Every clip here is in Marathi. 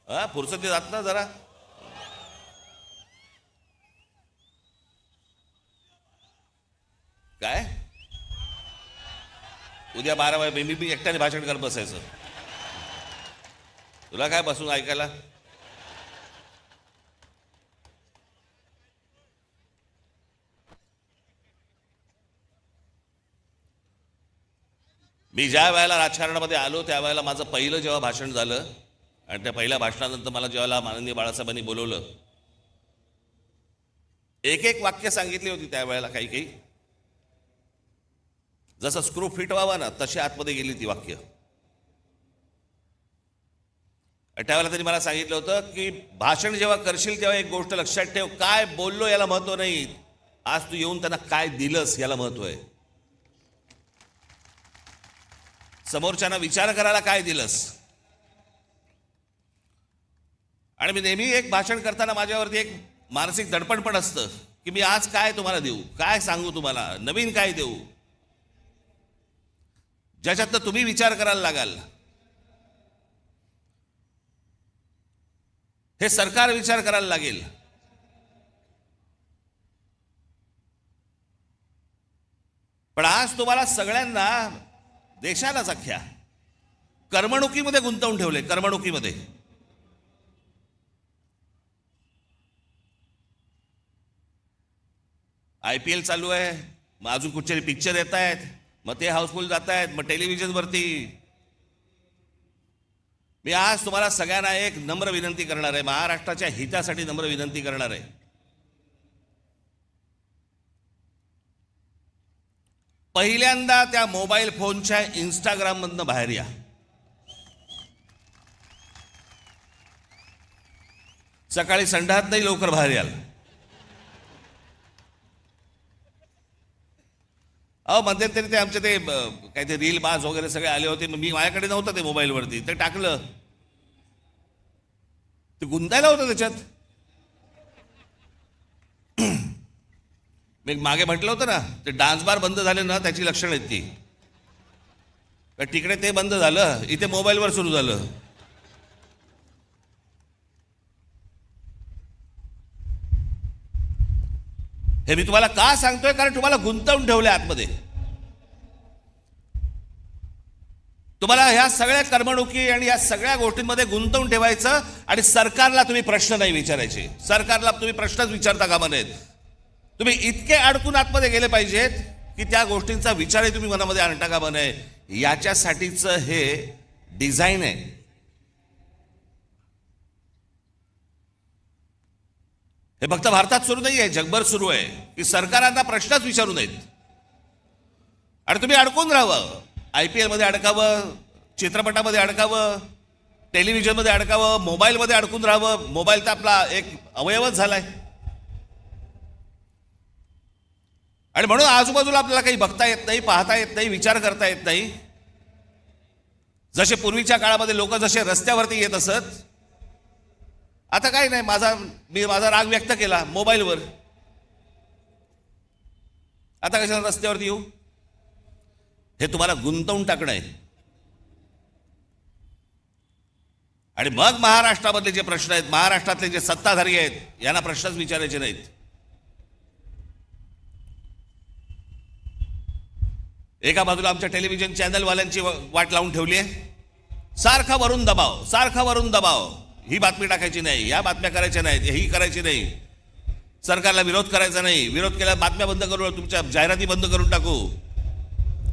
फुरसती जात ना जरा. काय उद्या 12 वाजे मी एकट्याने भाषण करत बसायचं? तुला काय बसून ऐकायला? मी ज्या वेळेला राजकारणामध्ये आलो त्यावेळेला माझं पहिलं जेव्हा भाषण झालं आणि त्या पहिल्या भाषणानंतर मला जेव्हा माननीय बाळासाहेबांनी बोलवलं, एक एक वाक्य सांगितली होती त्यावेळेला. काही काही जसं स्क्रू फिट व्हावा ना तशी आतमध्ये गेली ती वाक्य. त्यावेळेला त्यांनी मला सांगितलं होतं की भाषण जेव्हा करशील तेव्हा एक गोष्ट लक्षात ठेव, काय बोललो याला महत्व नाही, आज तू येऊन त्यांना काय दिलंस याला महत्व आहे. समोरच्यांना विचार करायला काय दिलंस. आणि मी नेहमी एक भाषण करताना माझ्यावरती एक मानसिक दडपण पण असतं की मी आज काय तुम्हाला देऊ, काय सांगू तुम्हाला, नवीन काय देऊ ज्याच्यातनं तुम्ही विचार करायला लागाल. हे सरकार विचार करायला लागेल. पण आज तुम्हाला सगळ्यांना, देशालाच अख्ख्या करमणुकीमध्ये गुंतवून ठेवले. करमणुकीमध्ये IPL चालू आहे, मग अजून कुठचे पिक्चर येत आहेत, मग ते हाऊसफुल जात आहेत, मग टेलिव्हिजनवरती. मी आज तुम्हाला सगळ्यांना एक नम्र विनंती करणार आहे, महाराष्ट्राच्या हितासाठी नम्र विनंती करणार आहे. पहिल्यांदा त्या मोबाईल फोनच्या इंस्टाग्राममधनं बाहेर या. सकाळी संडासात नाही लवकर बाहेर याल. मध्यंतरी ते आमचे ते काय ते रील बाज वगैरे सगळे आले होते, मी माझ्याकडे नव्हतं ते मोबाईलवरती, ते टाकलं, ते गुंतायला होतं त्याच्यात. मी मागे म्हटलं होतं ना, ते डान्स बार बंद झाले ना त्याची लक्षणं आहेत ती. तिकडे ते बंद झालं, इथे मोबाईलवर सुरू झालं. हे मी तुम्हाला का सांगतोय, कारण तुम्हाला गुंतवून ठेवले आतमध्ये. तुम्हाला ह्या सगळ्या करमणुकी आणि या सगळ्या गोष्टींमध्ये गुंतवून ठेवायचं आणि सरकारला तुम्ही प्रश्न नाही विचारायचे. सरकारला तुम्ही प्रश्नच विचारता कामा नयेत. तुम्ही इतके अडकून आतमध्ये गेले पाहिजेत की त्या गोष्टींचा विचारही तुम्ही मनामध्ये आणता कामा नये. याच्यासाठीचं हे डिझाईन आहे. हे फक्त भारतात सुरू नाही आहे, जगभर सुरू आहे की सरकारांना प्रश्नच विचारू नयेत आणि तुम्ही अडकून राहावं. IPL मध्ये अडकावं, चित्रपटामध्ये अडकावं, टेलिव्हिजनमध्ये अडकावं, मोबाईलमध्ये अडकून राहावं. मोबाईल तर आपला एक अवयवच झालाय. आणि म्हणून आजूबाजूला आपल्याला काही बघता येत नाही, पाहता येत नाही, विचार करता येत नाही. जसे पूर्वीच्या काळामध्ये लोक जसे रस्त्यावरती येत असत, आता काही नाही, मी माझा राग व्यक्त केला मोबाईलवर, आता कशाला रस्त्यावरती येऊ. हे तुम्हाला गुंतवून टाकणं आहे. आणि मग महाराष्ट्रामधले जे प्रश्न आहेत, महाराष्ट्रातले जे सत्ताधारी आहेत, यांना प्रश्नच विचारायचे नाहीत. एका बाजूला आमच्या टेलिव्हिजन चॅनलवाल्यांची वाट लावून ठेवली आहे. सारखा वरून दबाव, सारखा वरून दबाव. ही बातमी टाकायची नाही, या बातम्या करायच्या नाहीत, ही करायची नाही, सरकारला विरोध करायचा नाही, विरोध केल्यास बातम्या बंद करू, तुमच्या जाहिराती बंद करून टाकू,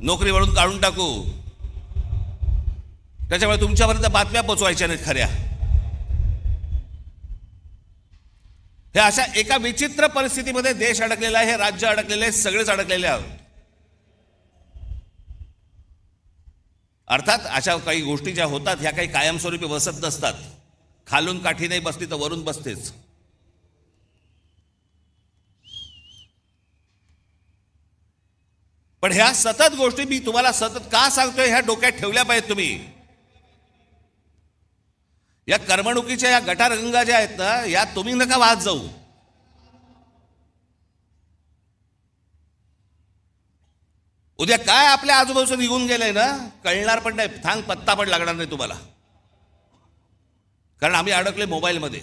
नोकरीवरून काढून टाकू. त्याच्यामुळे तुमच्यापर्यंत बातम्या पोचवायच्या नाहीत खऱ्या. हे अशा एका विचित्र परिस्थितीमध्ये देश अडकलेला आहे, हे राज्य अडकलेले आहे, सगळेच अडकलेले आहोत. अर्थात अशा काही गोष्टी ज्या होतात ह्या काही कायमस्वरूपी बसत नसतात. खालून काठी नाही बसली तर वरून बसतेच. पण ह्या सतत गोष्टी मी तुम्हाला सतत का सांगतोय, ह्या डोक्यात ठेवल्या पाहिजेत तुम्ही. या करमणुकीच्या या गटारगंगा ज्या आहेत ना, या तुम्ही नका वाहत जाऊ. उद्या काय आपल्या आजूबाजूचं निघून गेलंय ना, कळणार पण नाही, थांग पत्ता पण लागणार नाही तुम्हाला. कारण आम्ही अडकले मोबाईलमध्ये.